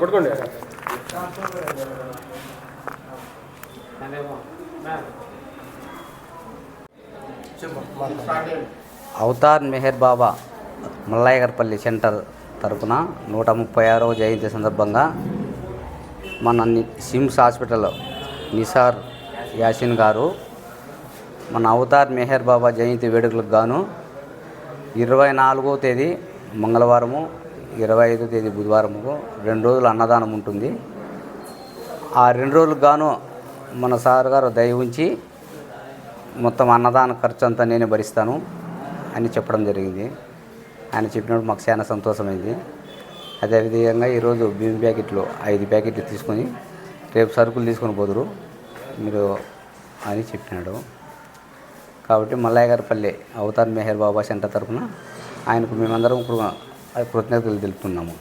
పట్టుకోండి. అవతార్ మెహర్ బాబా మల్లయ్యగర్పల్లి సెంటర్ తరపున 136వ జయంతి సందర్భంగా మన సిమ్స్ హాస్పిటల్ నిసార్ యాసిన్ గారు మన అవతార్ మెహర్ బాబా జయంతి వేడుకలకు గాను 24వ తేదీ మంగళవారము 25వ తేదీ బుధవారము 2 రోజులు అన్నదానం ఉంటుంది. ఆ 2 రోజులకు గాను మన సార్ గారు దయ ఉంచి మొత్తం అన్నదాన ఖర్చు అంతా నేనే భరిస్తాను అని చెప్పడం జరిగింది. ఆయన చెప్పినప్పుడు మాకు చాలా సంతోషమైంది. అదేవిధంగా ఈరోజు బియ్యం ప్యాకెట్లు 5 ప్యాకెట్లు తీసుకొని రేపు సరుకులు తీసుకొని పోదురు మీరు అని చెప్పినాడు. కాబట్టి మల్లయ్యగర్పల్లి అవతార్ మెహర్ బాబా సెంటర్ తరఫున ఆయనకు మేమందరం కృతజ్ఞతలు తెలుపుతున్నాము.